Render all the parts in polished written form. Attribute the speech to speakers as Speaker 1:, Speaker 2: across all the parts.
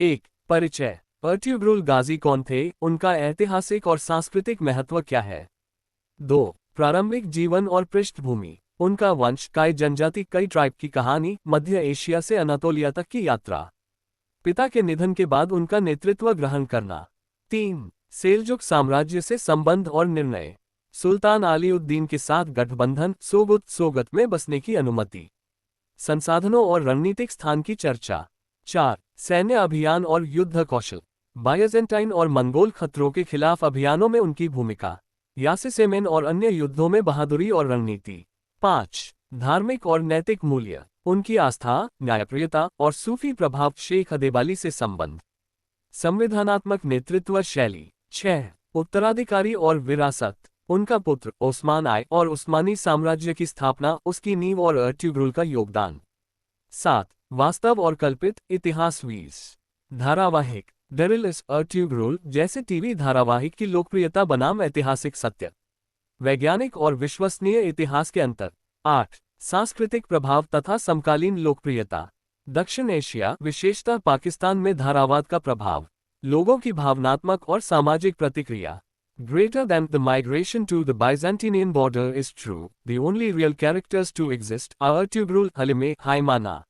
Speaker 1: एक परिचय। अर्तुगरुल गाजी कौन थे, उनका ऐतिहासिक और सांस्कृतिक महत्व क्या है। 2. प्रारंभिक जीवन और पृष्ठभूमि। उनका वंश, काय जनजाति, कई ट्राइब की कहानी, मध्य एशिया से अनातोलिया तक की यात्रा। पिता के निधन के बाद उनका नेतृत्व ग्रहण करना। 3. सेल्जुक साम्राज्य से संबंध और निर्णय। सुल्तान अली-उद-दीन के साथ गठबंधन, सोगत में बसने की अनुमति। संसाधनों और रणनीतिक स्थान की चर्चा। 4. सैन्य अभियान और युद्ध कौशल। बायजेंटाइन और मंगोल खतरों के खिलाफ अभियानों में उनकी भूमिका। यासेसेमेन और अन्य युद्धों में बहादुरी और रणनीति। 5. धार्मिक और नैतिक मूल्य। उनकी आस्था, न्यायप्रियता और सूफी प्रभाव। शेख अदेबाली से संबंध। संविधानात्मक नेतृत्व शैली। 6. उत्तराधिकारी और विरासत। उनका पुत्र ओस्मान आई और उस्मानी साम्राज्य की स्थापना, उसकी नींव और अर्तुगरुल का योगदान। 7. वास्तव और कल्पित इतिहास। 20. धारावाहिक। डेरिलिस अर्तुगरुल जैसे टीवी धारावाहिक की लोकप्रियता बनाम ऐतिहासिक सत्य। वैज्ञानिक और विश्वसनीय इतिहास के अंतर। 8. सांस्कृतिक प्रभाव तथा समकालीन लोकप्रियता। दक्षिण एशिया, विशेषतः पाकिस्तान में धारावाद का प्रभाव। लोगों की भावनात्मक और सामाजिक प्रतिक्रिया। Greater than the migration to the Byzantine border is true, the only real characters to exist are Ertugrul, Halime, Haimana.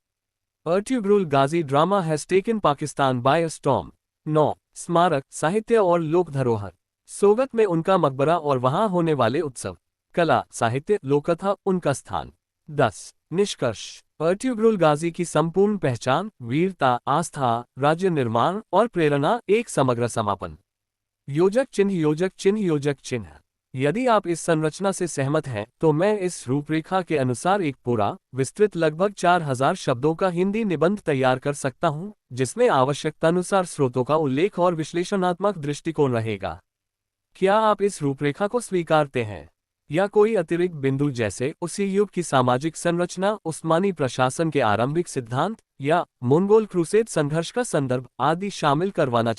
Speaker 1: Ertugrul Ghazi drama has taken Pakistan by a storm. 9. स्मारक, साहित्य और लोक धरोहर। सोगत में उनका मकबरा और वहां होने वाले उत्सव। कला, साहित्य, लोककथा, उनका स्थान। 10. निष्कर्ष। अर्तुगरुल गाजी की संपूर्ण पहचान, वीरता, आस्था, राज्य निर्माण और प्रेरणा, एक समग्र समापन। योजक चिन्ह, योजक चिन्ह, योजक चिन्ह। यदि आप इस संरचना से सहमत हैं, तो मैं इस रूपरेखा के अनुसार एक पूरा, विस्तृत लगभग 4000 शब्दों का हिंदी निबंध तैयार कर सकता हूं, जिसमें आवश्यकतानुसार स्रोतों का उल्लेख और विश्लेषणात्मक दृष्टिकोण रहेगा। क्या आप इस रूपरेखा को स्वीकारते हैं? या कोई अतिरिक्त बिंदु जैसे उसी युग की सामाजिक संरचना, उस्मानी प्रशासन के आरंभिक सिद्धांत या मंगोल क्रूसेड संघर्ष का संदर्भ आदि शामिल करवाना